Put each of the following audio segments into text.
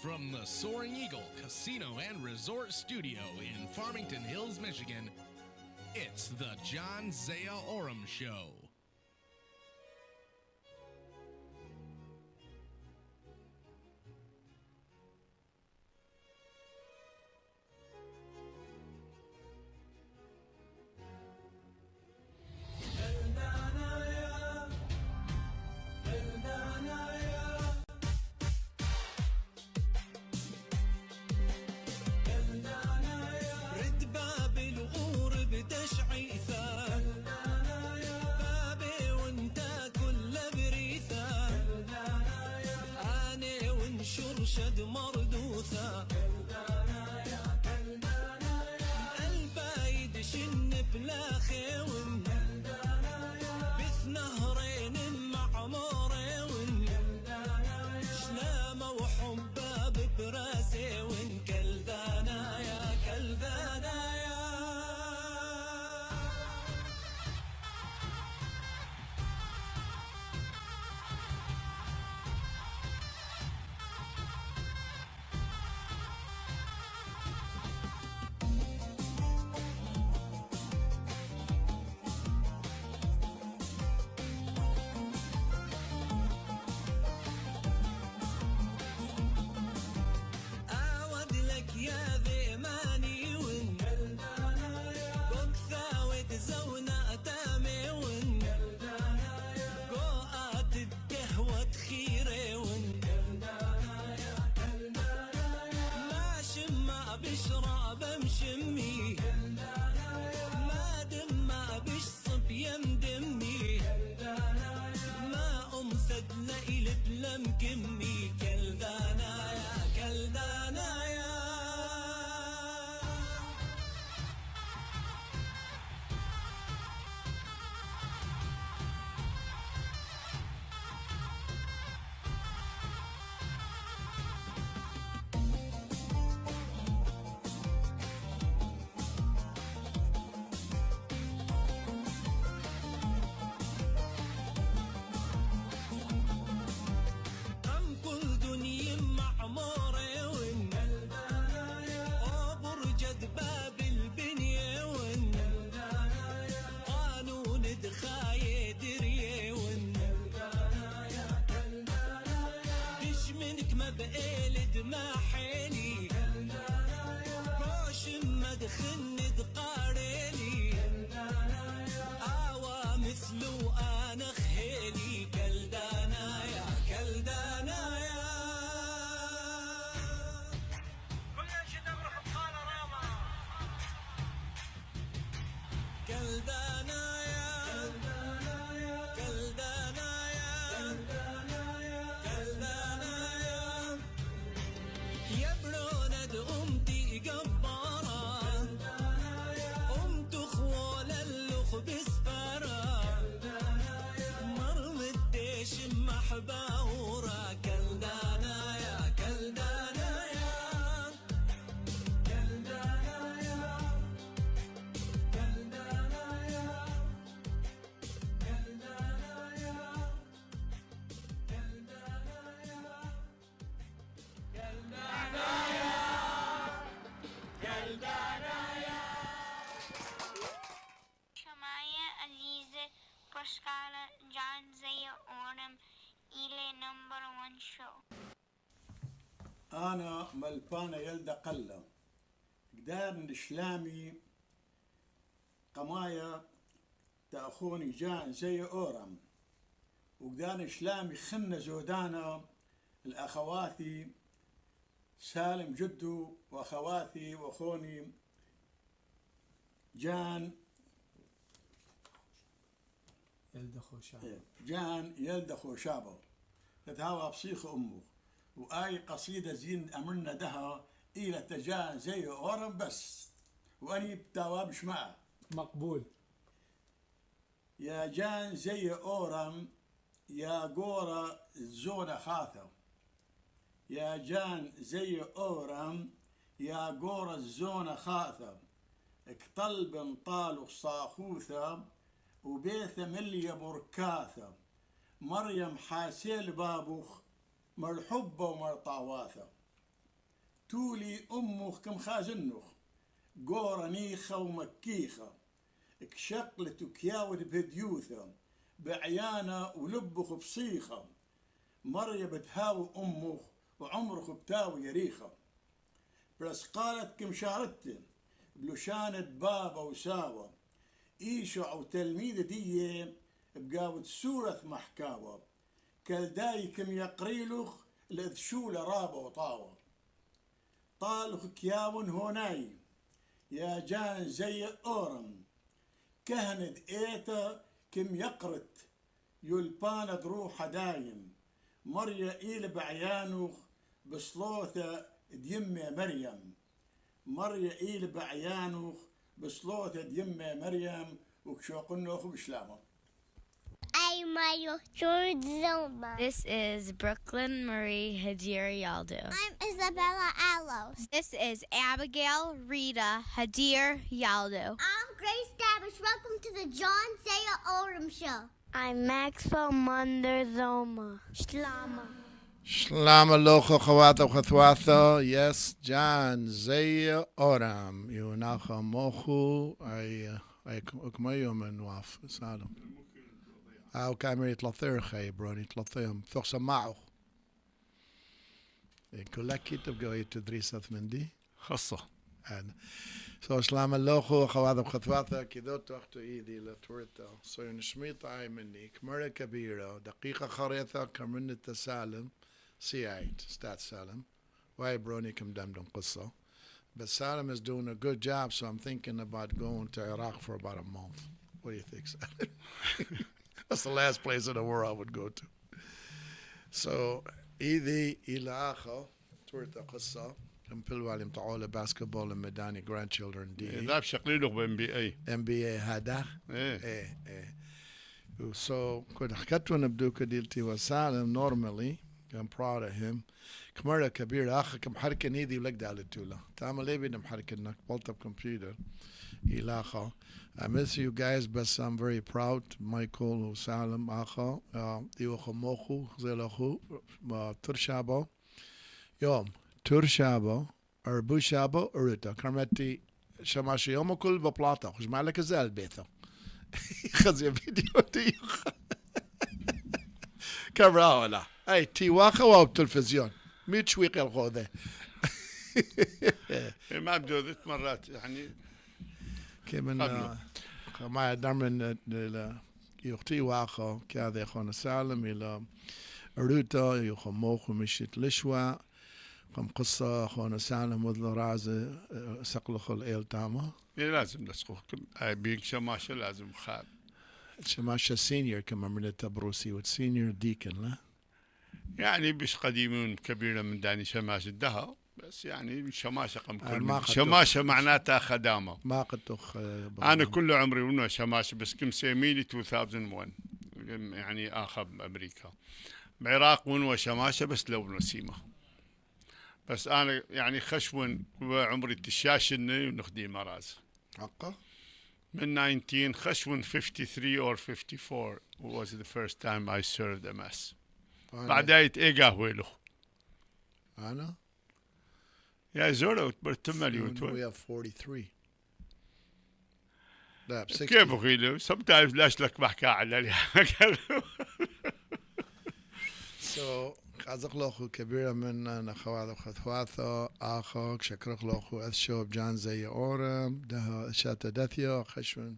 From the Soaring Eagle Casino and Resort Studio in Farmington Hills, Michigan, it's the John Zia Oram Show. شد مردوثة البايد شن بلا خيون بث نهرين معمورين شلامة وحباب براسي كلذانا يا كلذانا يا يا ذيماني ون قوكثا وتزونا أتامي ون قوات الدهوة تخيري ون ما شما بشراب مشمي ما دما بشصب يمدمي ما أمثد ليلة لم كمي كلذانا يا كلذانا يا معموري ون وبرجد باب البنية ون قانون دخاية درية ون دش منك ما بقيل دما حيلي كوش ما دخن دقاريلي آوا مثلو أنا خيلي كلدانا يا كلدانا يا كلدانا يا كلدانا يا كلدانا يا يبرون أمتي جبارة أمت خوال اللخ بسفارة مرم الديش محباورة كلدانا يا كلدانا يا كلدانا يا شماية عزيزة بشكالة جان زيا أورام إلى نمبر 1 شو. أنا ملبانة يلدا قلة قدار نشلامي قمايا تأخوني جان زيا أورام وقدار نشلامي خنة زودانا الأخواتي سالم جدو وأخواتي وأخوني جان جان يلدا خوشابه تتهاوى بصيخ أمه وآي قصيدة زين أمرنا دها إلى تجان زي أورام بس وأني بتوابش معه مقبول. يا جان زي أورام يا قورة الزونة خاثة يا جان زي أورام يا قورة الزونة خاثة اكطل بنطال صاخوثة وبيثة مليا بركاثة مريم حاسيل بابوخ مرحبة ومرطاواثة تولي أمخ كم خازنخ قورة نيخة ومكيخة اكشقلت وكياود بهديوثة بعيانة ولبخ بصيخة مريا بتهاوي أمخ وعمرخ بتاوي يريخة بس قالت كم شارتن بلوشانة بابا وساوة إيشع وتلميذ دي بقاود سورة محكاوة كالداي كم يقريلخ لذشولة رابة وطاوة طالخ كياون هوناي يا جان زي أورم كهند إيتا كم يقرت يلباند روح دايم مريا إيل بعيانوخ بصلوثة ديمة مريم مريا إيل بعيانوخ بصلوثة ديمة مريم وكشوقنوخ بشلامه. This is Brooklyn Marie Hadir Yaldo. I'm Isabella Allos. This is Abigail Rita Hadir Yaldo. I'm Grace Davish. Welcome to the John Zia Oram Show. I'm Maxwell Munder Zoma. Shlama. Shlama locho chawata uchatwatha. Yes, John Zia Oram. Yunacha mochu. I ukmayom en waf. Salom. أو كاميرا تلطير خي بروني تلطيهم ثق سماعه كلها كتب قوي تدريسة من دي خاصة أنا سو سلام اللوخو خواتم خطواتا كذوت وقتو إيدي لتورتا سو نشميط عاي مني كمرة كبيرة دقيقة خريطة كمرنة تسالم سيايد ستات سالم واي بروني كم دمدم قصة but Salim is doing a good job so I'm thinking about going to Iraq for about a month. What do you think, Salim? That's the last place in the world I would go to. So, إذا إلى آخر تورتا قصة كم بلوالي متعولة basketball and medani grandchildren دي. لا بشقليله ب NBA هذا. إيه. So كنت حكيت وانا بدوك ديلتي وسالم normally I'm proud of him. كمرة كبيرة آخر كم حركة نيدي ولك دالتولا. تعمل إيه بينهم حركة إنك بلطب كمبيوتر. إلى آخر. I miss you guys, but I'm very proud. Michael وسالم آخر. يوخو موخو زيلوخو ترشابو. يوم ترشابو أربو شابو أريتا كرمتي شماشي يوم كل ببلاطة خش معلك زال بيثو. خذ فيديو تي كاميرا ولا أي تي واقع أو بالتلفزيون ميت شويق الغوذة. ما بدو ذات مرات يعني كمان ما دارمن يختي واقع كذا يخون سالم إلى أروتا يخموخ مشيت لشوا قم قصة خون سالم وذ رازة سقلخ الإيل تامه. لازم نسخه بيك شماشة لازم خال. شماشة سينيور كما من تبروسي والسينيور ديكن لا. يعني بش قديمون كبيرة من داني شماشة الدها بس يعني شماشة قم كل شماشة معناتها خدامة. ما قد تخ. أنا كل عمري ونو شماشة بس كم سيميلي 2001 يعني آخر بأمريكا. بعراق ونو شماشة بس لو نسيمة. بس أنا يعني خشون وعمري تشاشني ونخدي مراز. حقا. من 19 خشون 53 or 54 was the first time I served a mess. بعدايت إيه قهوة له. أنا. يا زورو برتملي ويا 43. لا ب 60. كيف أخيله؟ sometimes لاش لك بحكي على So خازق لأخو كبيرة من خوات وخثواثة آخو شكرك لأخو أثشوب جان زي أورم ده شاتا دثيا خشون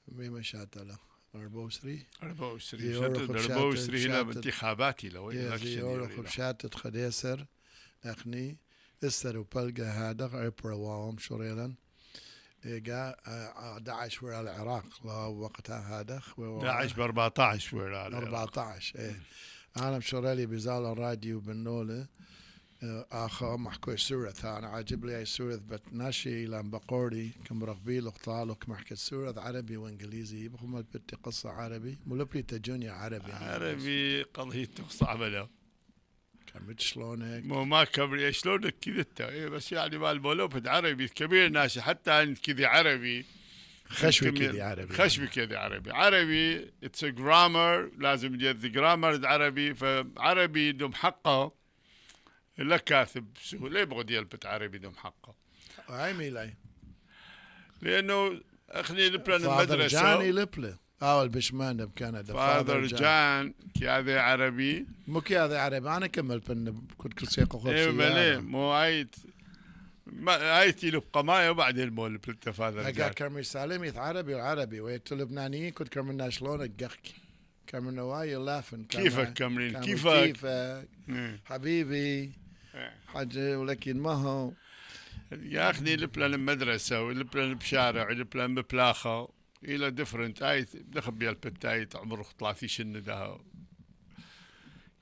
ميما شاتا له 44 هنا بانتخاباتي لو يورخ شاتا خديسر أخني استر وبلغا هذا غير وام شريلا جاء داعش ورا العراق وقتها هذا داعش ب 14 ورا 14 ايه أنا مشورالي بزال الراديو بالنولة آخر محكوي سورة أنا عاجب لي سورة بتناشي لان بقوري كم رغبي لقطالك محكي سورة عربي وإنجليزي بخم البتي قصة عربي ملبلي تجوني عربي قضيته صعبة له كمت شلون هيك ما كبري شلونك كذا إيه بس يعني بالبولوبد عربي كبير ناشي حتى أنت كذا عربي خشبي كذا عربي it's a grammar لازم يجي grammar عربي فعربي دم حقه لا كاتب بسهولة يبغى يلبت عربي دم حقه. هاي ميلاي. لأنه أخني لبلان فاذر المدرسة. جاني لبلة. البشمان بكندا. فاذر جان كي عربي. مو كي هذا عربي أنا كمل بن كنت كل سيقو خبز. إيه ملي مو عايت. ما عايتي لبقى معي وبعدين مول بلت فاذر جان. أجا كرمي سالم يث عربي ويت لبنانيين كنت كرمنا شلون الجحك. كرمنا واي لافن. كيفك كمرين كيفك. حبيبي. حاجة ولكن ما هو. يا أخي لبلان المدرسة ولبلان بشارع ولبلان ببلاخة إلى ديفرنت آيت دخل بيا البتايت عمره 30 سنة ده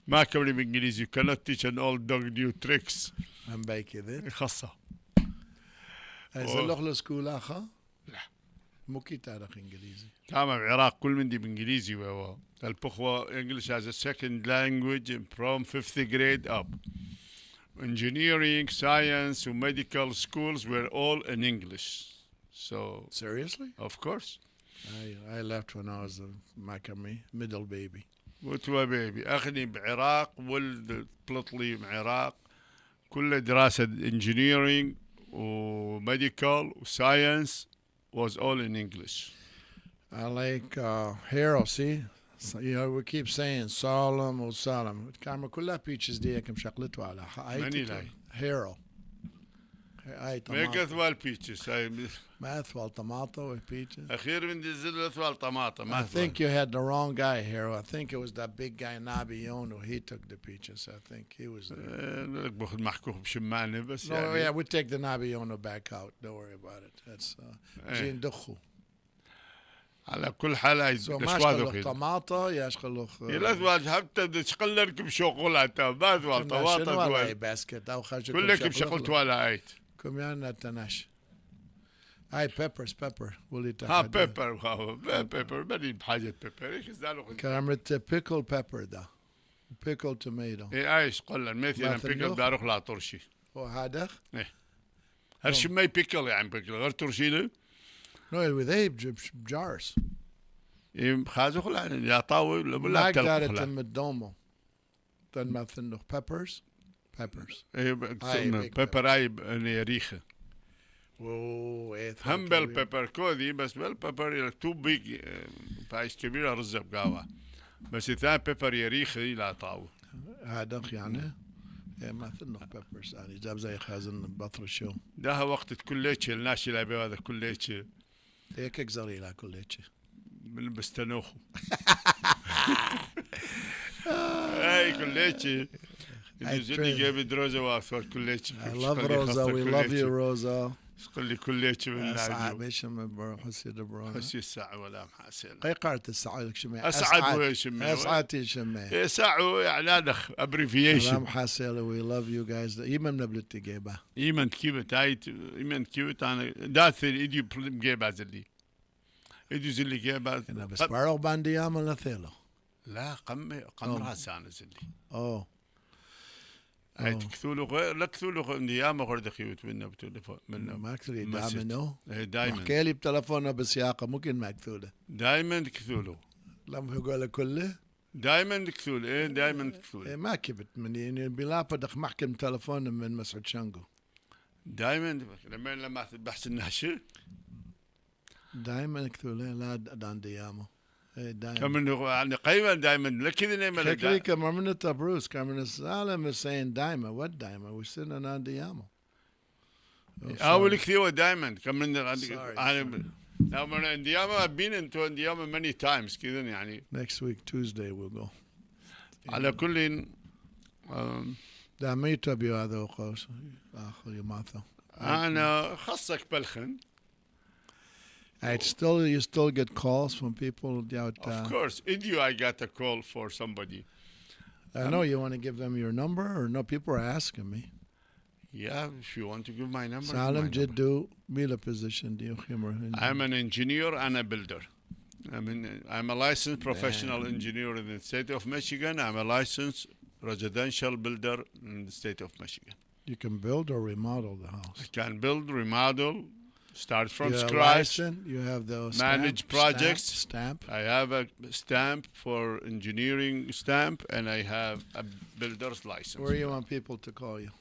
ما كملي بالإنجليزي cannot teach an old dog new tricks من باي كذا خاصة هذا اللغة سكول آخر لا مو كي تعرف إنجليزي تمام العراق كل من دي بإنجليزي وهو البخوة English as a second language from 5th grade up. Engineering, science, and medical schools were all in English. So seriously? Of course. I left when I was a middle baby. What was baby? أخني بعراق ولد طلطلي بعراق كل دراسة engineering و medical و science was all in English. I like hero, see? So, you know, we keep saying Solemn or Solemn. الكاميرا كلها بيتشز دي كم شغلته على ماني لاي هيرو هاي ما كثوال بيتشز هاي ما أثوال طماطة وبيتشز أخير من دزل أثوال طماطة I think you had the wrong guy, Hero. I think it was that big guy Nabionu. He took the peaches. I think he was there. لك باخذ محكوك بشمانة بس No, يعني yeah, we take the Nabionu back out. Don't worry about it. That's جين دخو. على كل حال هاي كشواذو طماطة يا شغلوخ الأثوال حتى تشقلركم شغلاتها ما أثوال طماطة شنو ولا باسكت أو خرج كلكم شغلت ولا عيت كم يعني تناش هاي بيبرز ولي ها بيبر بيبر بدي بحاجة بيبر إيش زالوا كامرة بيكل بيبر ده بيكل توميتو إيه عايش قلنا مثلا بيكل داروخ لا ترشي وهذا إيه هرش ما بيكل يعني بيكل غير ترشي له No, with they jars. إيه خازو خلا يا طاوي ولا تلقى خلا. ما قدرت الدومو. تن مثلا peppers. إيه بيبر أي ريخة. هم بالبيبر كودي بس بالبيبر تو بيج بايش كبيرة رز بقاوة. بس الثاني بيبر يريخة لا طاوي. هذا يعني. مثلا peppers يعني جاب زي خازن بطر شو. ده وقت كل شيء الناس اللي بيوا هذا كل شيء. هيك اكزري لا كل شيء من بستنوخو هاي كل شيء يجي جايب دروزة واثور كل شيء I love Rosa we love you Rosa قل لي كل شيء من العجب ايش من حسي دبرون حسي الساعة ولا محاسن قي قارت الساعة لك شمي أسعد ويشمي أسعد شمي ساعة يعني هذا أبريفيشن سلام حاسل we love you guys إيمن نبلت جيبه إيمن كيبت هايت إيمن كيبت أنا داثر إيدي جيبه زلي إيدي زلي جيبه أنا بس بارو باندي عمل نثيله لا قم راسان زلي هاي تكثولو غير لا كثولو نيامة غير دخيوت منا بتلفون منا ما كثولي دائما دائما حكي لي بتلفونه بسياقة ممكن ما كثوله دائما كثولو لما يقول كله دائما كثول إيه دائما كثول إيه ما كبت من يعني بلافة دخ محكم تلفون من مسعود شانجو دائما لما بحث الناشر دائما كثوله لا دان ديامو كمان يعني قيمة دائما لكذا نعمل كذا كمان من تبروس كمان السالم saying دائما what دائما we sitting on ديامو أول كثير دائما كمان أنا من ديامو I've been into ديامو many times كذا يعني next week Tuesday we'll go على كل دامي تبيو هذا وقوس آخر يماثل أنا خصك بلخن you still get calls from people out of course I got a call for somebody I know you want to give them your number or no people are asking me yeah if you want to give my number Salam Jiddu Mila position do you I'm an engineer and a builder I'm a licensed professional engineer in the state of Michigan I'm a licensed residential builder in the state of Michigan you can build or remodel the house I can build remodel start from You have scratch. license, you have the Manage projects. Stamp. I have a stamp for engineering stamp, and I have a builder's license. Where you want people to call you?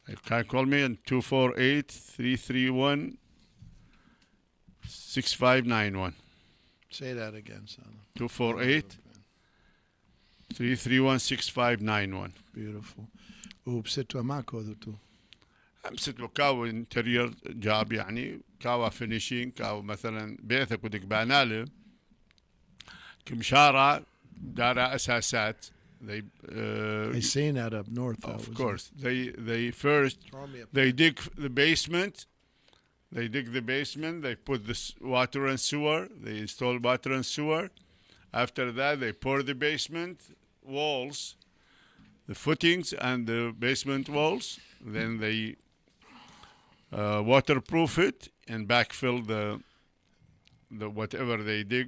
You can call me on 248-331-6591. Say that again, son. 248-331-6591. Beautiful. وبستوا معك هذوتو. امسك كاو انتريور جاب يعني كاو فينيشينج كاو مثلا بيتك ودك باناله كمشارع دارا اساسات. They I seen that up north. of course they first they dig the basement. They dig the basement. They put the water and sewer. They install water and sewer. After that, they pour the basement walls, the footings and the basement walls. Then they waterproof it and backfill the whatever they dig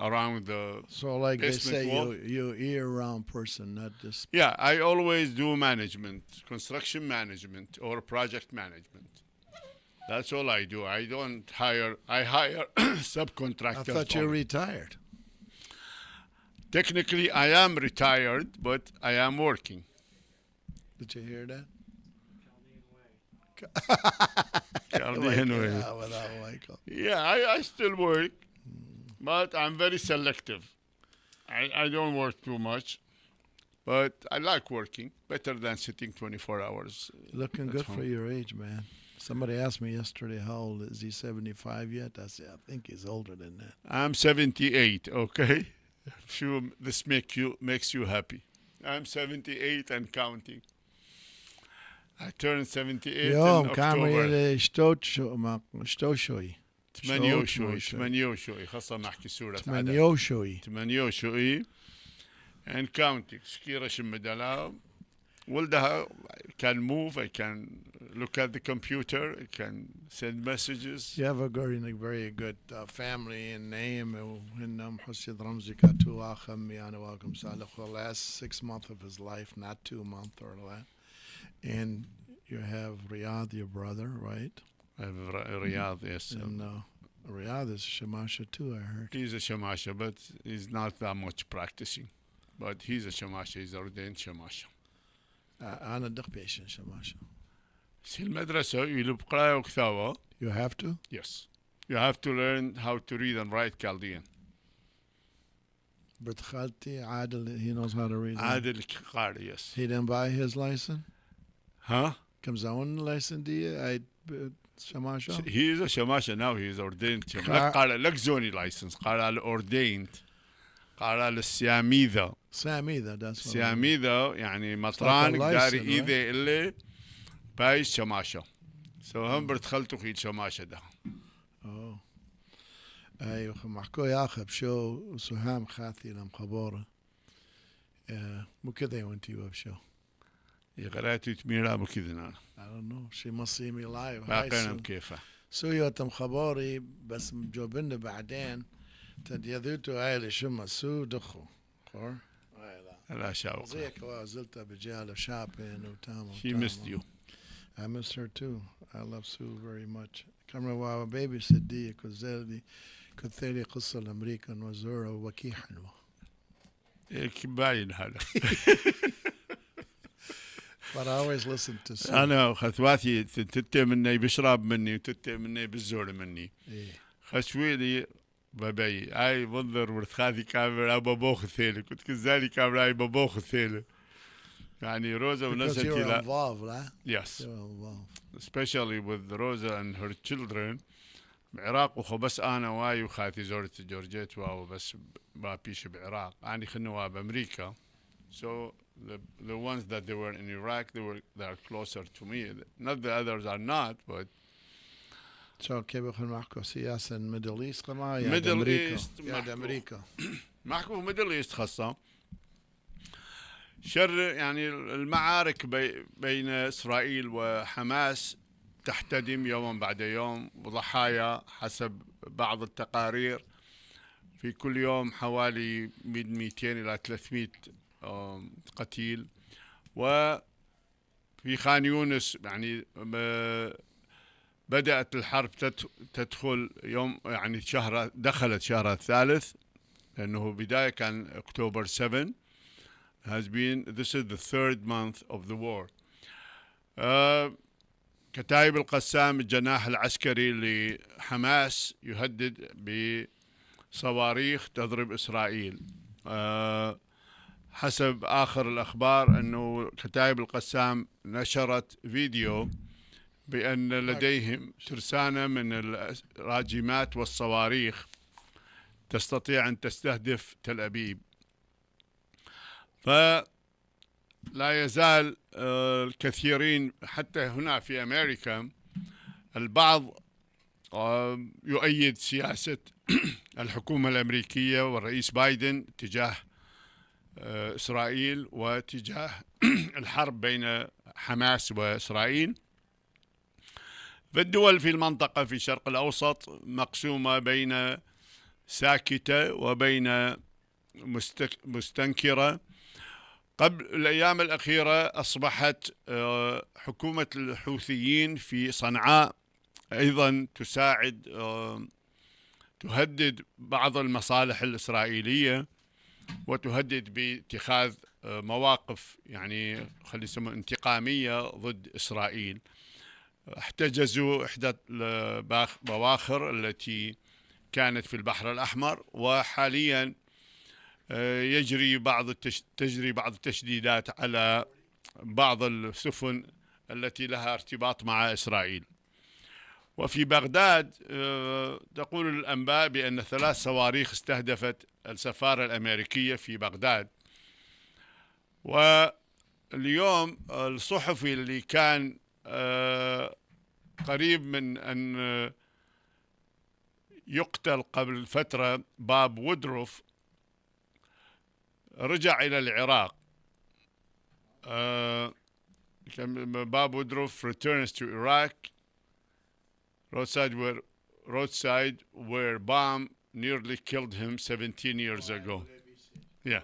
around the So like they basement say, wall. you year-round person, not just. Yeah, I always do management, construction management or project management. That's all I do. I don't hire. I hire subcontractors. I thought you only. retired. Technically, I am retired, but I am working. Did you hear that? Chaldean way. Yeah, without Michael. Yeah, I still work, but I'm very selective. I don't work too much, but I like working better than sitting 24 hours. Looking at good home. for your age, man. Somebody asked me yesterday, how old is he? 75 yet? I said, I think he's older than that. I'm 78. Okay, sure, this makes you happy. I'm 78 and counting. I turned 78 يوم in كان October. شتوشوي 88 خاصة نحكي سورة عدد 88 and counting. شكيرة شمدلا ولدها can move. I can look at the computer. I can send messages. You have a very good family and name. وإنهم حسيد رمزي كاتو آخم يعني واقم صالح for the last 6 months of his life, not 2 months or that. And you have Riyadh, your brother, right? I have Riyadh, yes. And Riyadh is Shamasha too, I heard. He's a shamasha, but he's not that much practicing. But he's a shamasha. He's ordained shamasha. أنا دقبيش Shamasha. في المدرسة يلو بقراءة وكتابة. You have to? Yes. You have to learn how to read and write Chaldean. But Khalti, Adil, he knows how to read. عادل قارئ, yes. He didn't buy his license? Huh? Comes on license دي Shamasha? He is a shamasha now. He is ordained shamasha. قارئ لك زوني license. قارئ ordained. قارئ للسياميذا. Samida, that's what سياميذا يعني مطران license, داري right? إيذي اللي بايش شماشة. So هم برتخلتو خيل شماشة ده. Oh. أيوة محكو يا أخي بشو سهام خاثي لمخبورة. مو كذا وانتي بشو. يقرأتي تميرا بكذا. I don't know. She must see me live. باقينا كيفه. سوية مخبوري بس مجاوبنا بعدين تديذوتو هاي لشمة سو دخو. خور. لا شاوق. زيك وازلت بجالة شابين وتامو. She missed you. I miss her too. I love Sue very much. كمان واو بيبي سدية كزالي كثيري قصة الأمريكا وزورة وكي حلوة. باين هذا. But I always listen to Sue. أنا خثواتي تتي مني بشرب مني وتتي مني بالزور مني. إيه. خشويلي بابي اي منظر ورثخاذي كاميرا بابوخ ثيلة كنت كزالي كاميرا اي بابوخ ثيلة يعني روزا Because ونزلتي you're لا. involved, right? Yes, You're involved. especially with Rosa and her children. بعراق وخو بس انا واي وخاتي زورتي جورجيت واو بس بابيش بعراق اني خنوا بامريكا. So the ones that they were in Iraq they are closer to me. Not the others are not, but So كيف يخل معكو سياسة Middle East كما يا Middle أمريكا East يا معكو. أمريكا. محكو ميدل ايست خاصة شر يعني المعارك بين إسرائيل وحماس تحتدم يوما بعد يوم وضحايا حسب بعض التقارير في كل يوم حوالي من 200 إلى 300 قتيل. وفي خان يونس يعني بدأت الحرب تدخل يوم يعني دخلت شهر الثالث، لأنه بداية كان أكتوبر 7 this is the third month of the war. كتائب القسام الجناح العسكري لحماس يهدد بصواريخ تضرب إسرائيل. حسب آخر الأخبار أنه كتائب القسام نشرت فيديو بأن لديهم ترسانة من الراجمات والصواريخ تستطيع أن تستهدف تل أبيب. فلا يزال الكثيرين حتى هنا في أمريكا البعض يؤيد سياسة الحكومة الأمريكية والرئيس بايدن تجاه إسرائيل وتجاه الحرب بين حماس وإسرائيل. فالدول في المنطقة في الشرق الأوسط مقسومة بين ساكتة وبين مستنكرة. قبل الأيام الأخيرة أصبحت حكومة الحوثيين في صنعاء أيضا تهدد بعض المصالح الإسرائيلية وتهدد باتخاذ مواقف يعني خلينا نسميها انتقامية ضد إسرائيل. احتجزوا إحدى البواخر التي كانت في البحر الأحمر، وحاليا تجري بعض التشديدات على بعض السفن التي لها ارتباط مع إسرائيل. وفي بغداد تقول الأنباء بأن 3 صواريخ استهدفت السفارة الأمريكية في بغداد. واليوم الصحفي اللي كان قريب من أن يقتل قبل فترة باب وودروف رجع إلى العراق. باب وودروف returns to Iraq roadside where bomb nearly killed him 17 years ago. Yeah.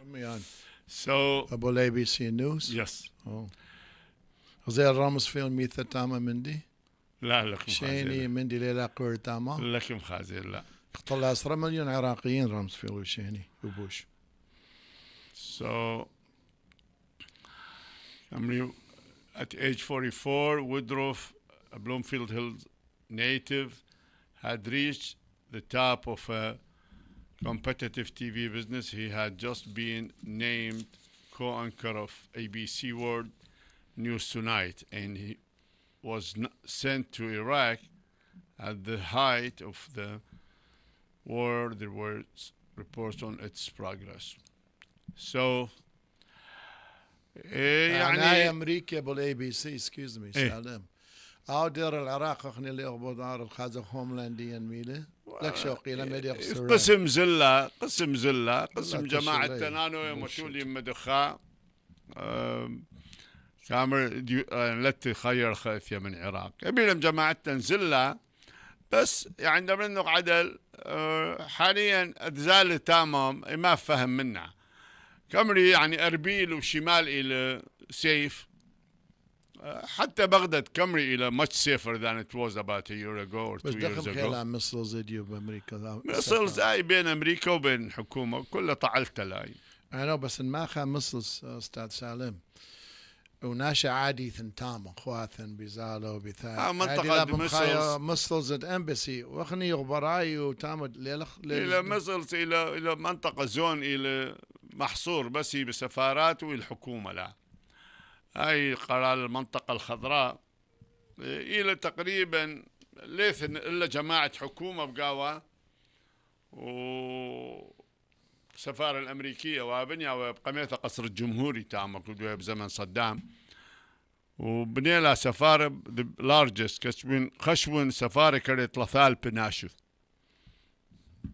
So أبو ABC News. Yes. Oh. زي الرامز فيلم ميثا تاما مندي. لا لكم شيني مندي ليلى قور تاما. لكم خازن لا. قتل 10 مليون عراقيين رامز فيلم وشيني وبوش. So at age 44, Woodruff, a Bloomfield Hills native, had reached the top of a competitive TV business. He had just been named co-anchor of ABC World News Tonight, and he was sent to Iraq at the height of the war. There were reports on its progress. So يعني أمريكا بالABC excuse me سلام أو دير العراق أخني اللي أخبر دار الخازق هوملانديا ميله لك شوقي لما يقصر قسم زلة قسم جماعة تنانو يمتولي مدخا كامر التي خير خايفية من العراق يبيلهم جماعة زلة بس يعني منه عدل حاليا أتزال تمام ما فهم منه كامري يعني أربيل وشمال إلى سيف حتى بغداد كامري إلى much safer than it was about a year ago or 2 years ago. بس دخل خيال مصل زيديو بأمريكا مصل زي بين أمريكا وبين الحكومة كله طعلت لاي. أنا بس ما خا مصل أستاذ سالم وناشا عادي ثنتام أخواثن بزالو بثاء منطقة مصل زد أمبسي وخني يغبراي وتامد إلى مصل إلى منطقة زون إلى محصور بس بسفارات والحكومة لا هاي قرار المنطقة الخضراء إلى تقريبا ليث إلا جماعة حكومة بقاوة والسفارة الأمريكية وابنيا وبقميثة قصر الجمهوري تامر بزمن صدام وبني لها سفارة largest خشون سفارة كريت لثال بناشو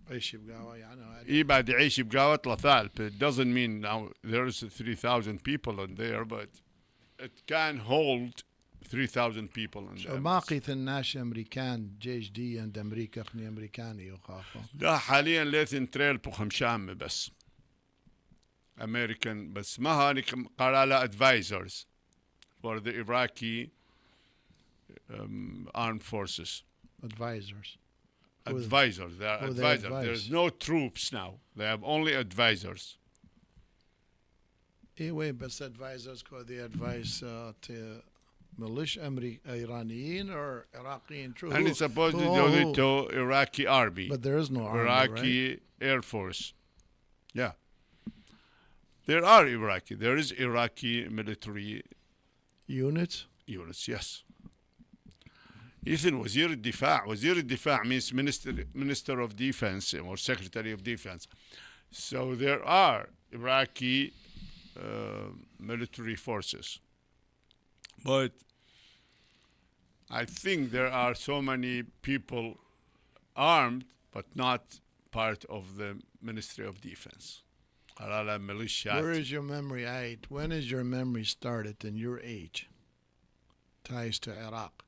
عيش بقاوة يعني إيه بعد يعيش بقاوة لثال it doesn't mean now there's 3,000 people in there but it can hold 3,000 people in there. ما قيث الناس أمريكان جيش دي عند أمريكا خني أمريكاني يخافوا لا حاليا ليثن تريل بخمشام بس American بس ما هاني قرالة advisors for the Iraqi armed forces. Advisors. Advisors. They are advisors. There's no troops now. They have only advisors. Anyway, بس advisors call the advice to militia Iranian or Iraqi troops. And it's supposed to go to Iraqi army. But there is no army, Iraqi right? Air Force. Yeah. There are Iraqi. There is Iraqi military units, yes. Ethan, Wazir al-Difa'. Wazir al-Difa' means Minister of Defense or Secretary of Defense. So there are Iraqi military forces. But I think there are so many people armed but not part of the Ministry of Defense. Where is your memory? When is your memory started in your age? Ties to Iraq.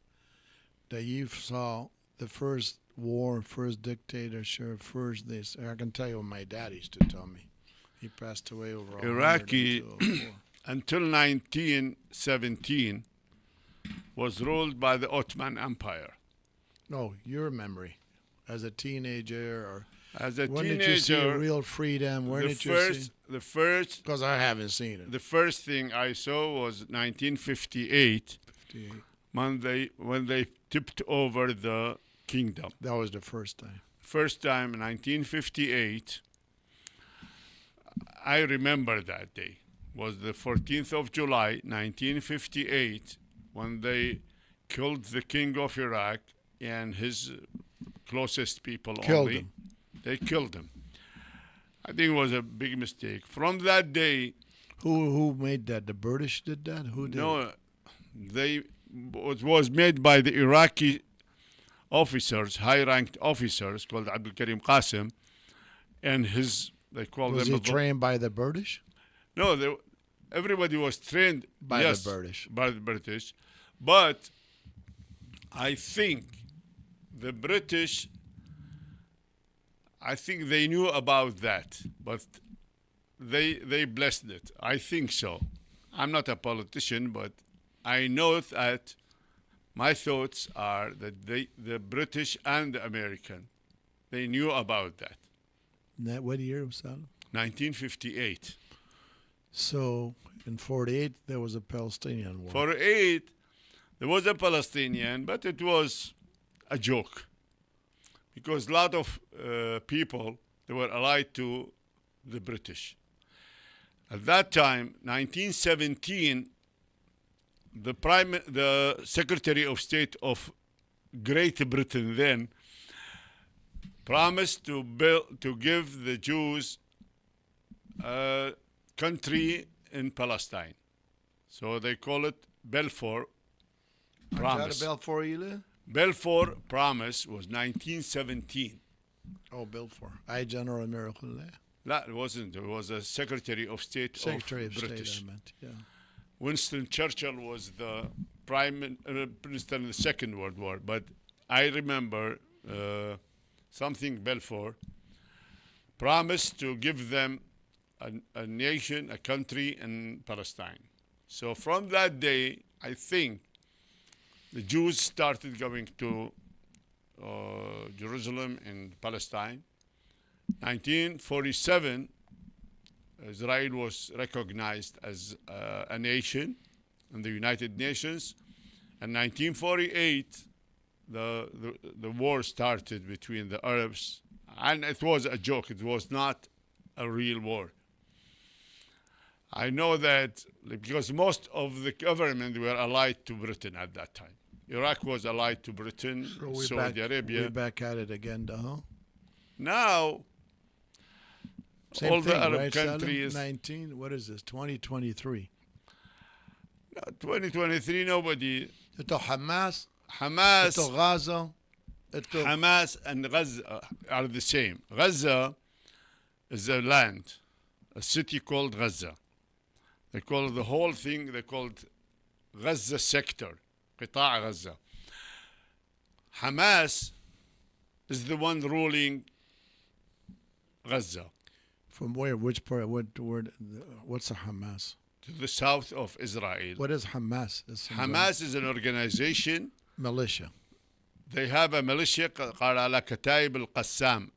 That you saw the first war, first dictatorship, first this. I can tell you what my dad used to tell me. He passed away over Iraqi until 1917 was ruled by the Ottoman Empire. No, your memory. As a teenager or as a when teenager, did you see real freedom? When did you see? The first, because I haven't seen it. The first thing I saw was 1958. 58. When they tipped over the kingdom. That was the first time. First time, 1958. I remember that day. Was the 14th of July, 1958, when they killed the king of Iraq and his closest people killed him. They killed him. I think it was a big mistake. From that day... Who made that? The British did that? Who did it? It was made by the Iraqi officers, high-ranked officers, called Abdul Karim Qasim, and they called was them... Was he trained by the British? No, everybody was trained by the British. By the British. But I think the British... I think they knew about that, but they blessed it. I think so. I'm not a politician, but I know that my thoughts are that the British and the American, they knew about that. What year was that? 1958. So in 48, there was a Palestinian war. 48, there was a Palestinian, but it was a joke. Because a lot of people, they were allied to the British. At that time, 1917, the Secretary of State of Great Britain then promised to give the Jews a country in Palestine. So they call it Balfour Promise. Balfour ile? Balfour Promise was 1917. Oh, Balfour. General Miracle. No, it wasn't. It was a Secretary of State Secretary of British. State, I meant, yeah. Winston Churchill was the Prime Minister in the Second World War. But I remember something Balfour promised to give them a nation, a country in Palestine. So from that day, I think the Jews started going to Jerusalem and Palestine. 1947, Israel was recognized as a nation in the United Nations. And 1948, the war started between the Arabs. And it was a joke. It was not a real war. I know that because most of the government were allied to Britain at that time. Iraq was allied to Britain, Saudi Arabia. We're back at it again, huh? Now, same all thing, the Arab right, countries... 19, what is this, 2023? No, 2023, nobody... Ito Hamas, Hamas, ito Gaza, ito... Hamas and Gaza are the same. Gaza is a land, a city called Gaza. They call the whole thing, they called Gaza sector, قطاع Gaza. Hamas is the one ruling Gaza. From where? Which part? What's the Hamas? To the south of Israel. What is Hamas? Hamas is an organization militia. They have a militia قال على كتائب القسام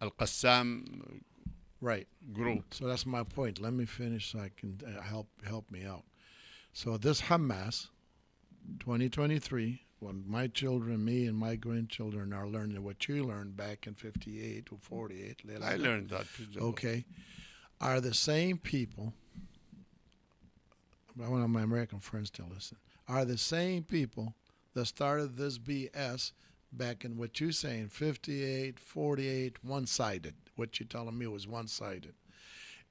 Right. group. So that's my point. Let me finish so I can help me out. So this Hamas, 2023, when my children, me and my grandchildren are learning what you learned back in 58 or 48. I learned that. Okay. Are the same people, I want my American friends to listen, are the same people that started this BS back in what you're saying, 58, 48, one-sided. What you're telling me was one-sided.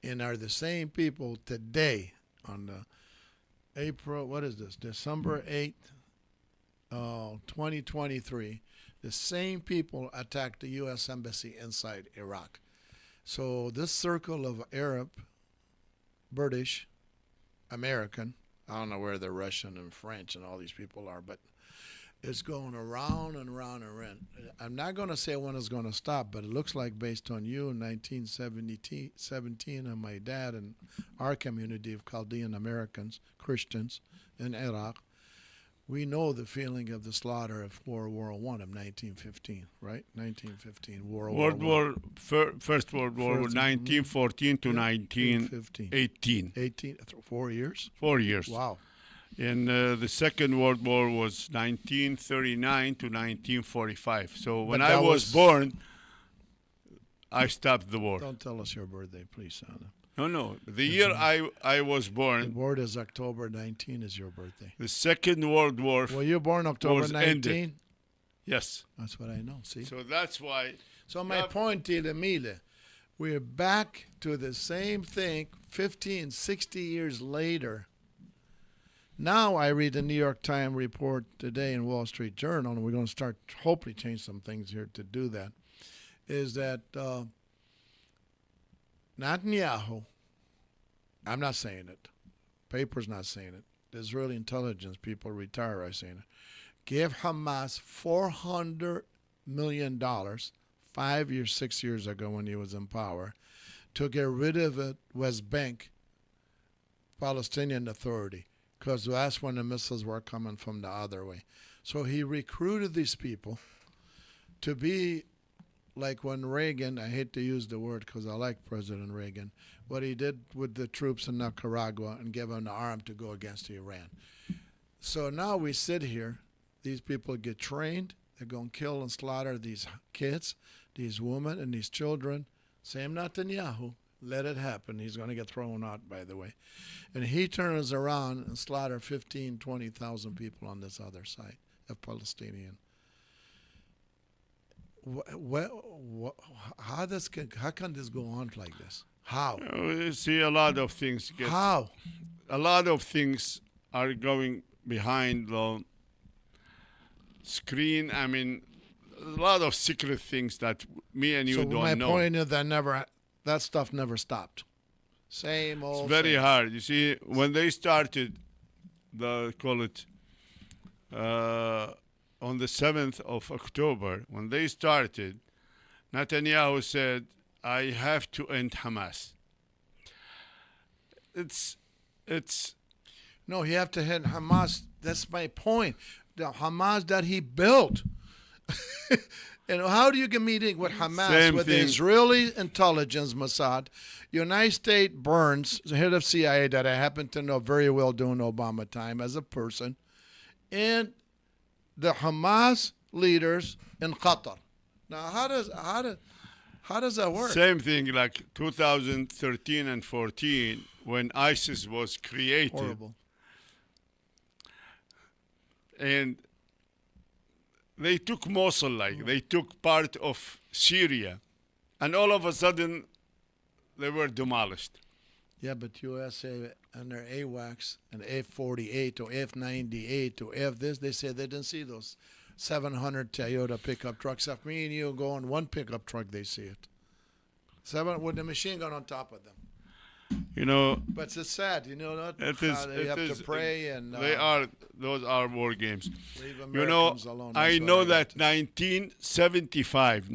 And are the same people today on the December 8th, 2023, the same people attacked the U.S. Embassy inside Iraq. So this circle of Arab, British, American, I don't know where the Russian and French and all these people are, but it's going around and around and around. I'm not going to say when it's going to stop, but it looks like based on you in 1917 and my dad and our community of Chaldean Americans, Christians in Iraq, we know the feeling of the slaughter of World War I of 1915, right? 1915, First World War, 1914 to 1918. 4 years? 4 years. Wow. And the Second World War was 1939 to 1945. So when I was born, I stopped the war. Don't tell us your birthday, please, Sana. No. The year I was born. The word is October 19 is your birthday. The Second World War. Were you born October 19? Ended. Yes. That's what I know. See. So that's why. So my point, Tilemile, we're back to the same thing 15, 60 years later. Now I read the New York Times report today in Wall Street Journal, and we're going to start hopefully change some things here to do that, is that Netanyahu, I'm not saying it, paper's not saying it, the Israeli intelligence people are saying it, gave Hamas $400 million 5 years, 6 years ago when he was in power to get rid of it, West Bank Palestinian Authority, because that's when the missiles were coming from the other way. So he recruited these people to be like when Reagan, I hate to use the word because I like President Reagan, what he did with the troops in Nicaragua and gave them the arm to go against Iran. So now we sit here, these people get trained, they're going to kill and slaughter these kids, these women, and these children. Same Netanyahu. Let it happen. He's going to get thrown out, by the way. And he turns around and slaughter 15, 20,000 people on this other side of Palestinian. How can this go on like this? How? You see a lot of things. How? A lot of things are going behind the screen. I mean, a lot of secret things that me and you don't know. So my point is that stuff never stopped. Same old. It's very same. hard. You see, when they started, on the 7th of October, when they started, Netanyahu said, I have to end Hamas. No, you have to end Hamas. That's my point. The Hamas that he built. And how do you get meeting with Hamas, Same with thing. the Israeli intelligence, Mossad, United States Burns, the head of CIA that I happen to know very well during Obama time as a person, and the Hamas leaders in Qatar. Now, how does that work? Same thing like 2013 and 14 when ISIS was created. Horrible. And they took Mosul, they took part of Syria, and all of a sudden they were demolished. Yeah, but USA under AWACS and F-48 or F-98 or F-this, they said they didn't see those 700 Toyota pickup trucks. If me and you go on one pickup truck, they see it. 7 with the machine gun on top of them. You know, but it's sad, you know that. You have to pray and those are war games. Leave You know, Americans alone. I know that 1975,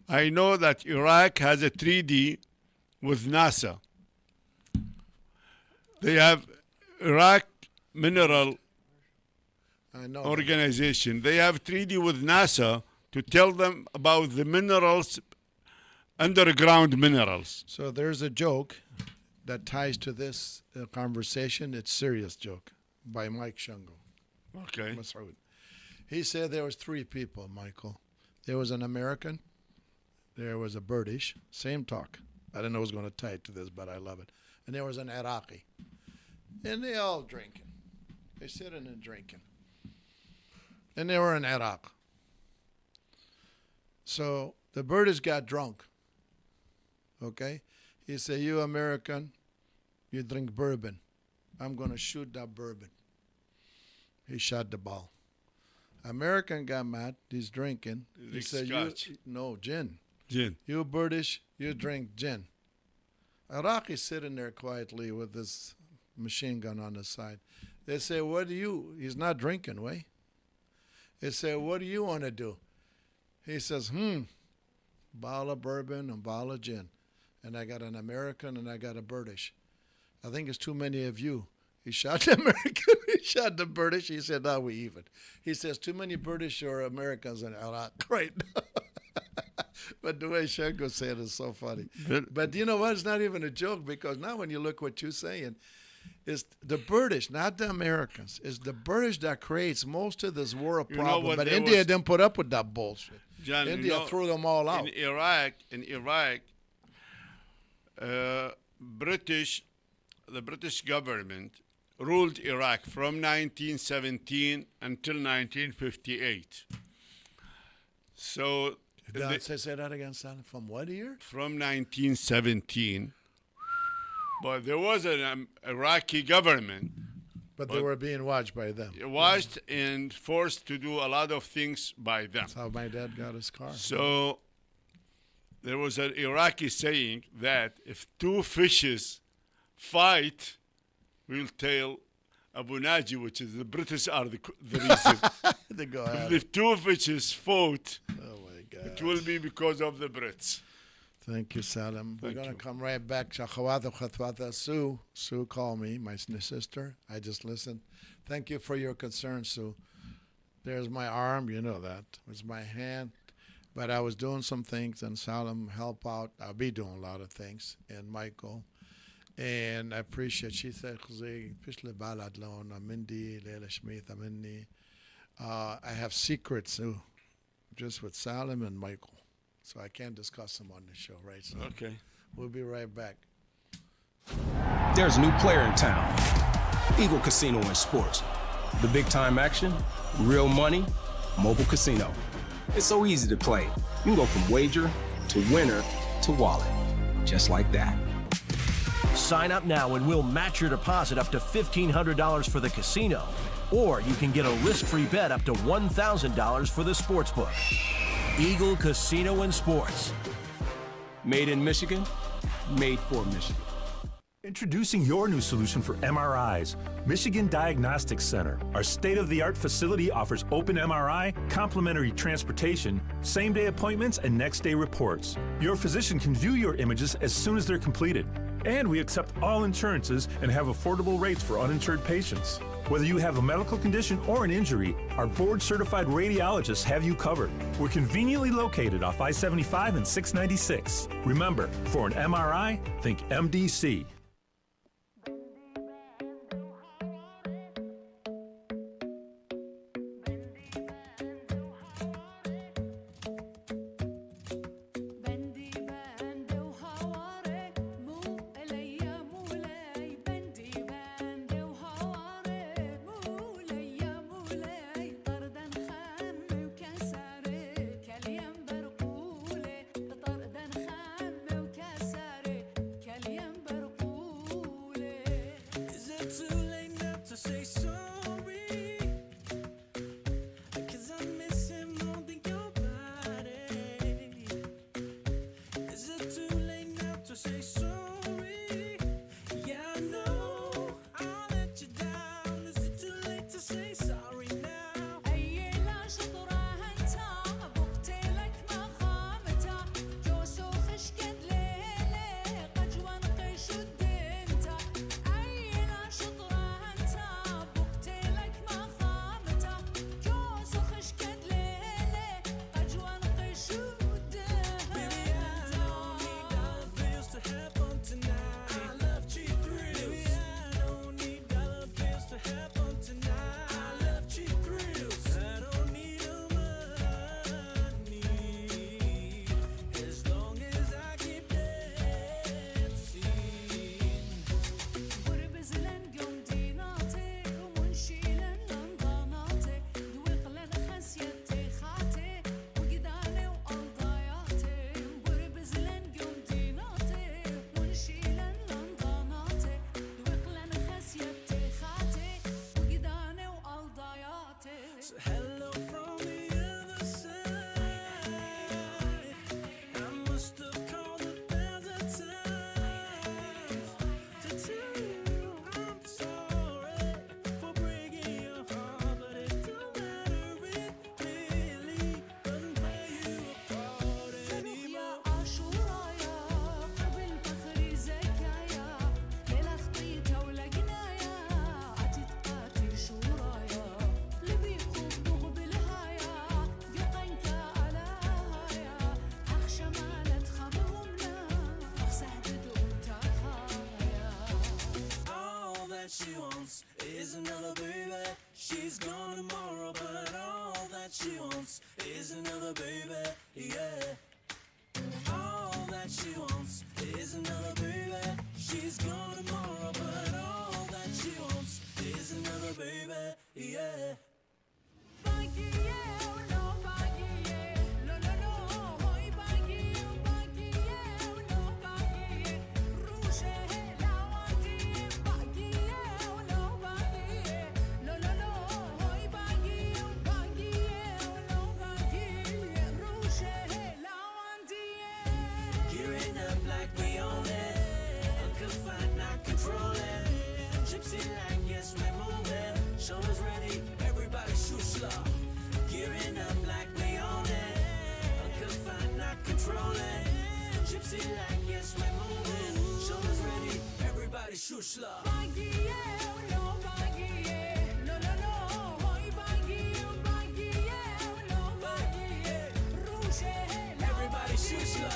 I know that Iraq has a treaty with NASA. They have Iraq mineral I know. organization. They have treaty with NASA to tell them about the minerals, underground minerals. So there's a joke that ties to this conversation. It's serious joke by Mike Shungo. Okay. Masoud. He said there was three people, Michael. There was an American. There was a British. Same talk. I didn't know it was going to tie it to this, but I love it. And there was an Iraqi. And they all drinking. They sitting and drinking. And they were in Iraq. So the British got drunk. Okay? He said, you American, you drink bourbon. I'm going to shoot that bourbon. He shot the ball. American got mad. He's drinking. He said, no, gin. Gin. You British, you drink gin. Iraqi sitting there quietly with this machine gun on the side. They say, what do you, he's not drinking, way. They say, what do you want to do? He says, bottle of bourbon and bottle of gin. And I got an American and I got a British. I think it's too many of you. He shot the American, he shot the British. He said, now we even. He says, too many British or Americans in Iraq right now. But the way Shango said it is so funny. But you know what? It's not even a joke, because now when you look what you're saying, it's the British, not the Americans. It's the British that creates most of this war problem. But India didn't put up with that bullshit. John, India threw them all out. In Iraq, the British government ruled Iraq from 1917 until 1958. So say that again, son. From what year? From 1917. But there was an Iraqi government. But they were being watched by them. Watched and forced to do a lot of things by them. That's how my dad got his car. So there was an Iraqi saying that if two fishes fight, we'll tell Abu Naji, which is the British are the reason. They go ahead. If two fishes fought, oh my God, it will be because of the Brits. Thank you, Salim. We're going to come right back. Sue. Sue called me, my sister. I just listened. Thank you for your concern, Sue. There's my arm. You know that. It's my hand. But I was doing some things, and Salim helped out. I'll be doing a lot of things. And Michael. And I appreciate. She said, I have secrets, Sue, just with Salim and Michael. So I can't discuss them on the show, right? So okay. We'll be right back. There's a new player in town. Eagle Casino and Sports. The big time action, real money, mobile casino. It's so easy to play. You can go from wager to winner to wallet. Just like that. Sign up now and we'll match your deposit up to $1,500 for the casino. Or you can get a risk-free bet up to $1,000 for the sportsbook. Eagle Casino and Sports. Made in Michigan, made for Michigan. Introducing your new solution for MRIs, Michigan Diagnostics Center. Our state-of-the-art facility offers open MRI, complimentary transportation, same-day appointments, and next-day reports. Your physician can view your images as soon as they're completed. And we accept all insurances and have affordable rates for uninsured patients. Whether you have a medical condition or an injury, our board-certified radiologists have you covered. We're conveniently located off I-75 and 696. Remember, for an MRI, think MDC. Gearing up like we own it. Unconfined, not controlling. Gypsy like, yes, we're moving. Shoulders ready, everybody shoot slow. Gearing up like we own it. Unconfined, not controlling. Gypsy like, yes, we're moving. Shoulders ready, everybody shoot slow. Everybody shoot slow.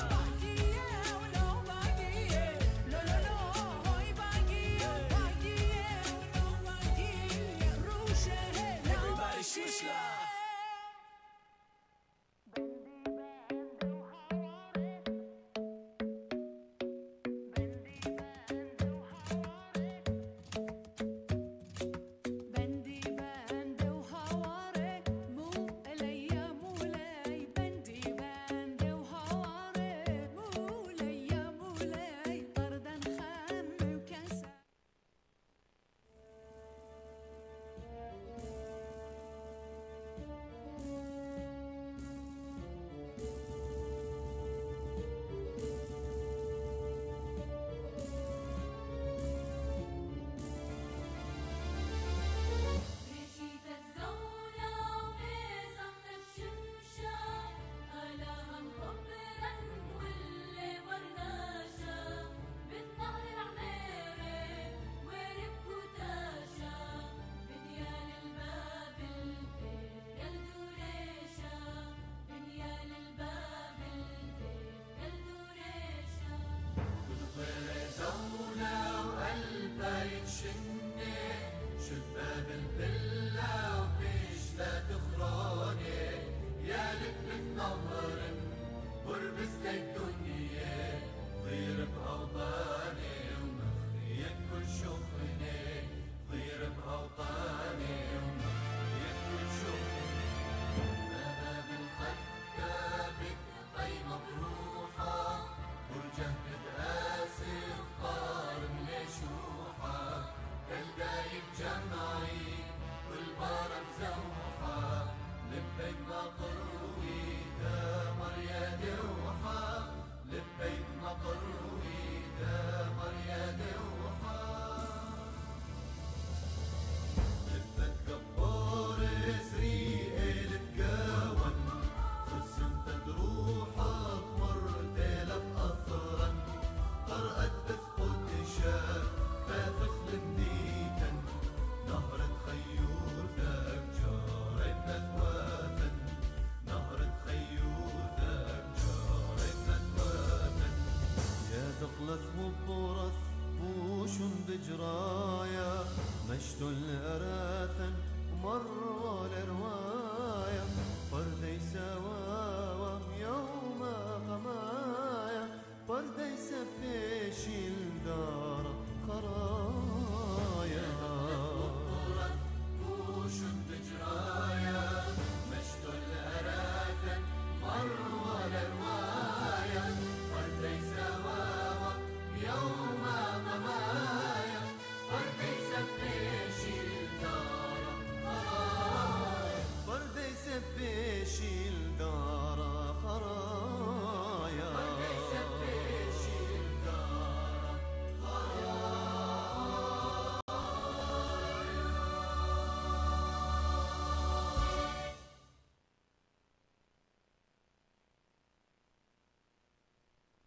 Everybody shoot slow. بجرايا مشت الأراثا مرة لرواية فردي سواوا يوم قمايا فردي سبيشي الدار خرايا وش بجرايا مشت الأراثا مرة لرواية فردي سواوا يوم قمايا فردي سبيشي الدار خرايا فردي سبيشي الدار خرايا فردي سبيشي الدار خرايا.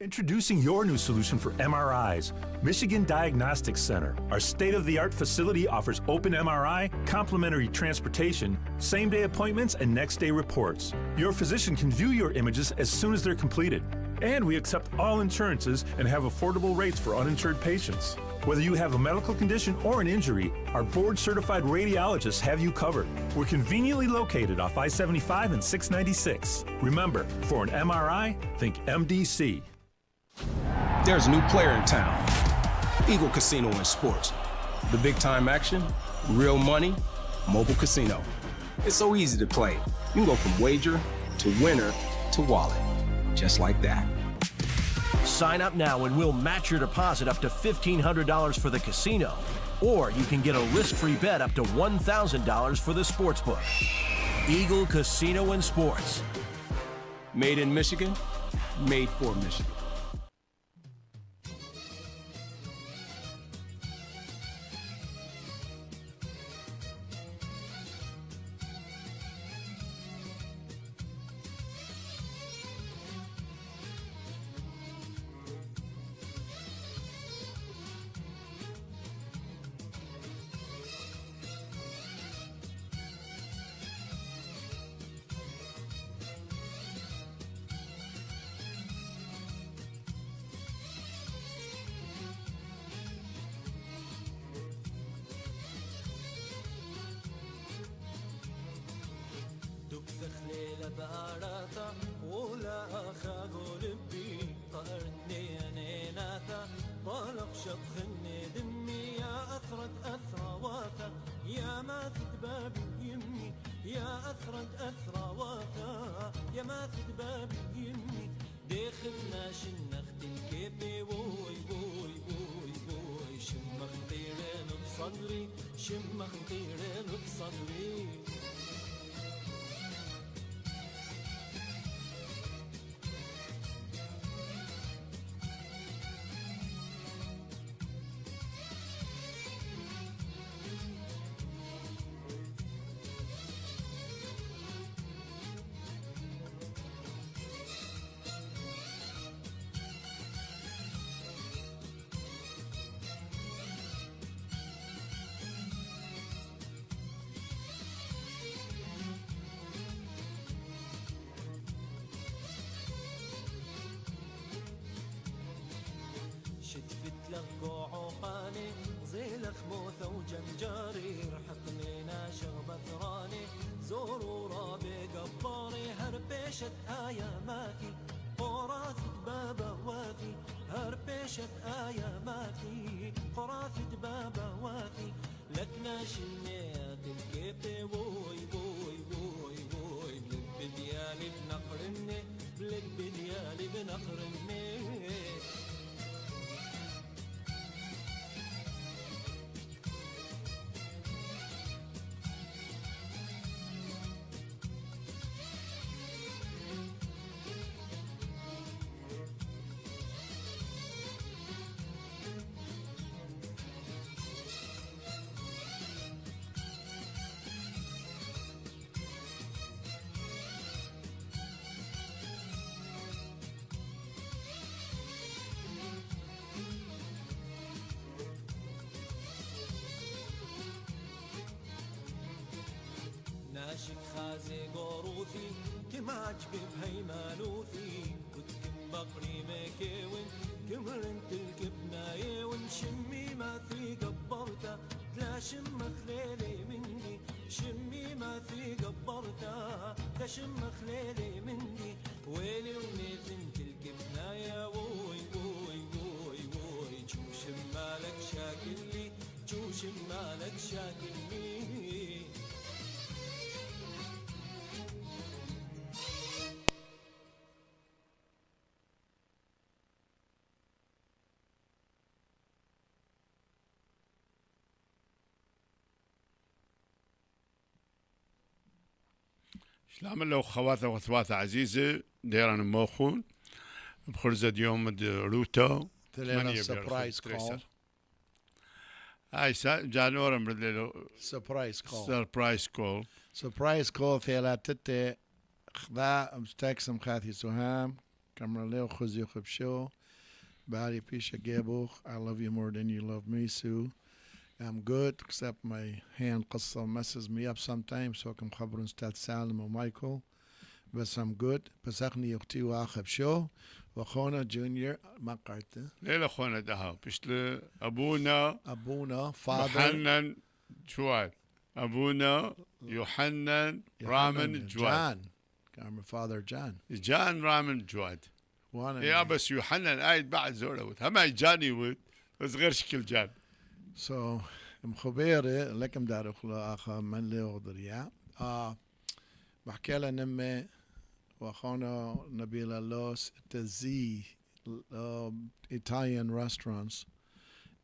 Introducing your new solution for MRIs, Michigan Diagnostic Center. Our state-of-the-art facility offers open MRI, complimentary transportation, same-day appointments, and next-day reports. Your physician can view your images as soon as they're completed. And we accept all insurances and have affordable rates for uninsured patients. Whether you have a medical condition or an injury, our board-certified radiologists have you covered. We're conveniently located off I-75 and 696. Remember, for an MRI, think MDC. There's a new player in town. Eagle Casino and Sports. The big time action, real money, mobile casino. It's so easy to play. You can go from wager to winner to wallet. Just like that. Sign up now and we'll match your deposit up to $1,500 for the casino. Or you can get a risk-free bet up to $1,000 for the sportsbook. Eagle Casino and Sports. Made in Michigan, made for Michigan. شبخني دمي يا أثرد أثرى واثا يا ماثد باب يمي يا أثرد أثرى واثا يا ماثد باب يمي داخلنا شنخت الكيبي ووي ووي ووي ووي شمخ طيرين بصدري شمخ طيرين بصدري شتفت لغو عقاني زيل خموثة وجنجاري رحقني ناشغ بثراني زور ورابي قباري هربيشت آياماتي قراثة بابا واثي هربيشت آياماتي قراثة بابا واثي لك ناشنيات الكيبي ووي ووي ووي ووي بلد بديالي بنقرني بلد بديالي بنقرني ناشك خازي قروثي كم عجبي بهيمانوثي كنت كم بقري مكيون كم رنت الكبناية ونشمي ما في قبرتا لا شم خليلي مني شمي ما في قبرتا لا شم خليلي مني ويلي ونيثنت الكبناية ووي ووي ووي ووي جوش مالك شاكلي جوش مالك شاكلني شلام لو خواتة وثواثة عزيزة ديران موخون بخرزة يوم روتا تلينا سبرايز كول هاي جانورم ردلو سبرايز كول سبرايز كول ثيلا تتي خدا مستكسم خاثي سهام كاميرا ليو خزيو خبشو باري بيشا جيبوخ I love you more than you love me Sue I'm good except my hand قصة messes me up sometimes so كم خبرون ستات سالم ومايكل بس I'm good بس أخني أختي وآخب شو وأخونا جونيور ما قرته ليلة أخونا دهاب بشل أبونا father يوحنن جواد أبونا يوحنن رامن جواد كان father جان رامن جواد يا بس يوحنن آيد بعد زوره هما جاني ود بس غير شكل جان so مخبيري لكم دارخ لا أخا من لي غدريا بحكي لها نمي وأخونا نبيلة لوس تزي Italian restaurants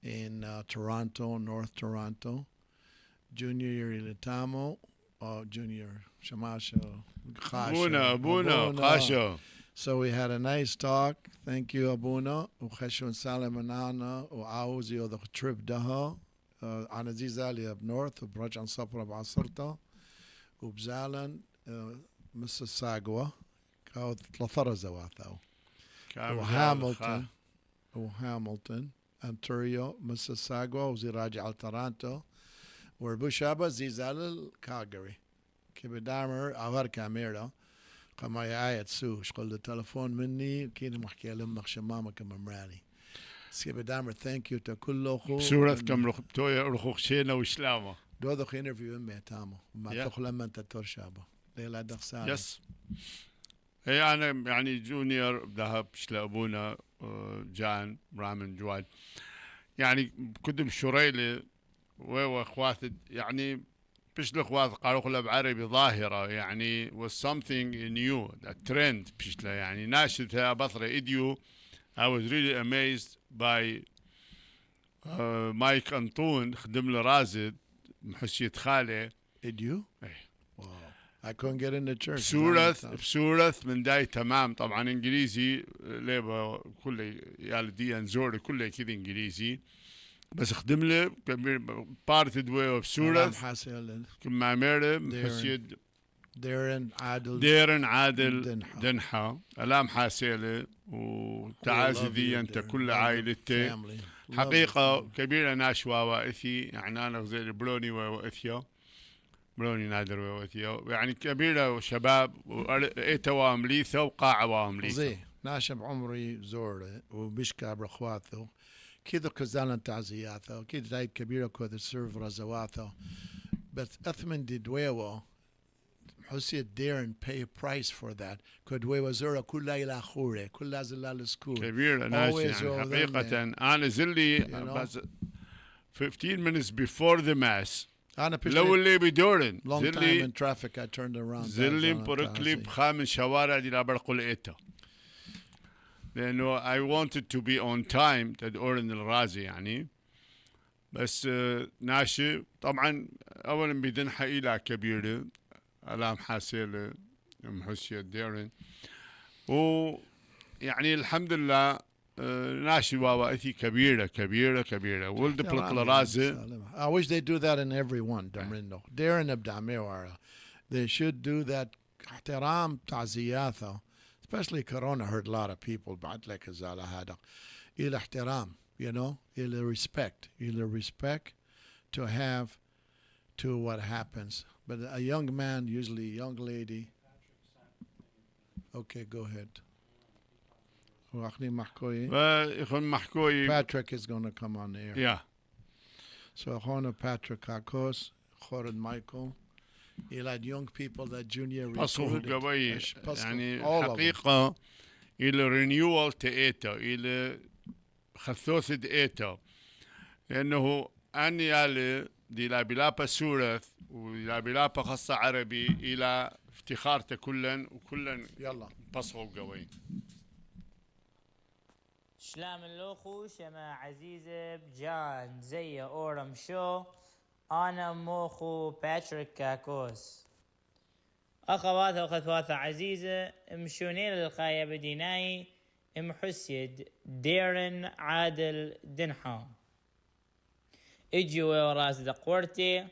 in Toronto, North Toronto. Junior Ilitamo, Junior Shamasha, Abuna, Khasha. So we had a nice talk. Thank you, Abuna. وخشون سالم منانا وعاوزي وذا trip ده. أنا زيزالي up north وبرجع نصبر بعصرته وبزالن مسساقوا كاو ثلاثة زواثاو وهاملتون أنتوريو مسساقوا وزي راجع على تورونتو وربوشابا زيزال الكالجري كيف دامر أغار كاميرا قما يعايد سوش قل التلفون مني كينا محكي لهم شمامة كما مراني سيبا دامر ثانك يو تكل خو بصورة كم رخوخ شينا وشلامة دو انترفيو امي تامو ما تخل لما انت ترشابه ليلا دخسان يس هي انا يعني جونيور ذهب شلا ابونا جان رامن جواد يعني كدم شريلة واخوات يعني بش الاخوات قالوا خلا بعربي ظاهرة يعني was something new a trend بش يعني ناشدها بصرة إديو. I was really amazed by مايك أنطون خدم له رازد محسية خاله إديو؟ ايه. واو. I couldn't get in the church. بسورة من داي تمام طبعا انجليزي ليبا كله يالديا نزور كله كذا انجليزي بس خدم له بارت دوي بسورة كما ميري محسية ديرن عادل دنحة ألام حاسيلة وتعازي ذي أنت كل عائلتي حقيقة كبيرة ناشوا وإثي يعني أنا زي بروني وإثيا بروني نادر وإثيا يعني كبيرة وشباب وإيتوا مليثة وقاعة مليثة زي ناشب عمري زور وبشكى برخواته كذا كزالن تعزياته كذا زايد كبيرة كذا سيرف رزواته بس أثمن دي دويوه حسيت dare and pay a price for that. كود وزورة كلها إلى خورة كلها زلال سكول. كبير ناس يعني حقيقة أنا زلي بس 15 minutes before the mass. أنا لو اللي بدورن long time in traffic I turned around. زلي بركلي بخامن شوارع دي لابرقل إيتا. لأنه I wanted to be on time تدورن الرازي يعني. بس ناشي طبعا أولا بدنحة إلى كبيرة. ألام حاسيلة محسية ديرن ويعني الحمد لله ناشي بابا إثي كبيرة ولد بلطل رازي. I wish they do that in every one دمرينو ديرن بدعميوارا they should do that احترام تعزياته especially Corona hurt a lot of people بعد لك الزالة هذا إلى احترام إلى respect to have to what happens. But a young man, usually a young lady. Okay, go ahead. Patrick is going to come on the air. Yeah. So, Hona Patrick Kakos, Horad Michael, Elad young people that junior recruited. يعني حقيقة إلى renewal تأتا إلى خثوث تأتا لأنه أني على دي لا بلابا سورث ولا بلابا خاصة عربي إلى افتخارته كلن يلا بصغوا قوي. شلام اللوخو شما عزيزة بجان زيا أورام شو أنا موخو باتريك كاكوس أخواتها وأخواتها عزيزة مشونين للقاية بديناي محسيد ديرن عادل دنحام اجوا وراس دقورتي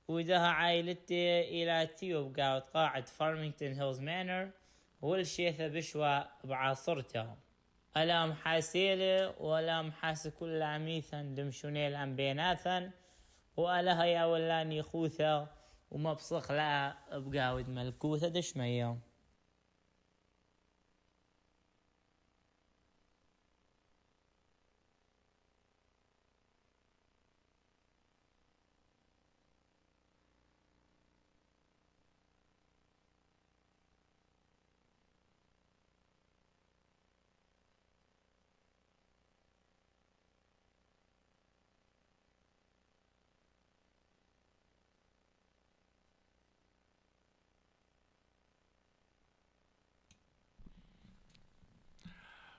ودها عائلتي الى تيوب قاعد قاعد فارمينغتون هيلز مانر والشيثة بشوى بعاصرتها ألام حاسيلة وألام حاس كل عميثا دمشونيل أم بيناثا وألها يا ولاني خوثة وما بصخ لا بقاود ملكوثة دشمية.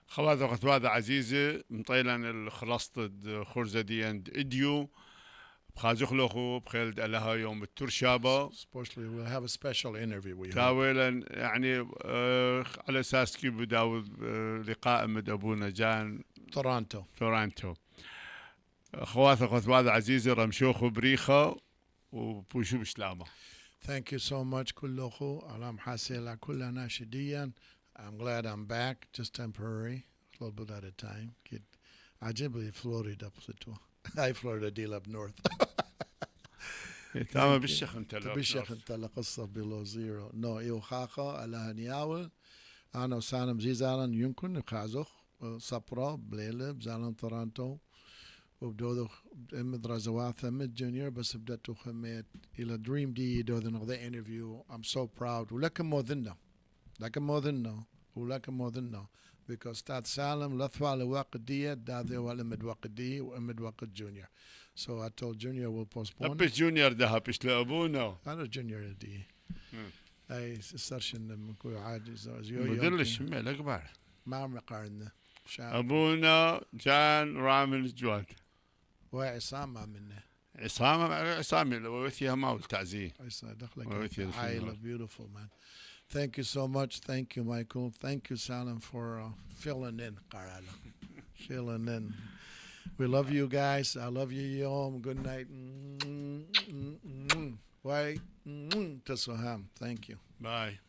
خوات وخوات عزيزة مطيلا خلصت خرزة دي عند إديو بخازوخ لخو بخيلد لها يوم الترشابة. Especially we'll have a special interview with you. تاويلا يعني على أساس كيف بداود لقاء مد أبونا جان تورانتو. خوات وخوات عزيزة رمشوخو بريخة وبوشو بسلامة. Thank you so much كلكم على محاسيلة كلها ناشديا. I'm glad I'm back, just temporary, a little bit at a time. Kid, عجبني فلوريدا بصيتوا. هاي فلوريدا ديل up north. تمام بالشيخ انت لا قصة below zero. No يوخاخا على هنياوة. أنا وسالم زيزالن يمكن نخازوخ صبرا بليلة بزالن تورانتو. وبدو مدرسة ثمت جونيور بس بدأتو خميت إلى دريم دي دو ذا interview. I'm so proud. ولكن more than now. ولكن more than now. because Tad Salam Lathwa Lewaqadiya Dade Wala Midwaqadi Midwaqad Junior. So I told Junior we'll postpone أبش جونيور ذهب إيش لأبونا أنا Junior دي أي سرشن لما كوي عاجز مدلش ملك بار ما عم قارنا أبونا جان رامل الجواد وعصام منه عصام لو وثيها ما والتعزيه دخلك عائلة beautiful man. Thank you so much. Thank you, Michael. Thank you, Salam, for filling in. Filling in. We love you guys. I love you, Yom. Good night. Why? Thank you. Bye.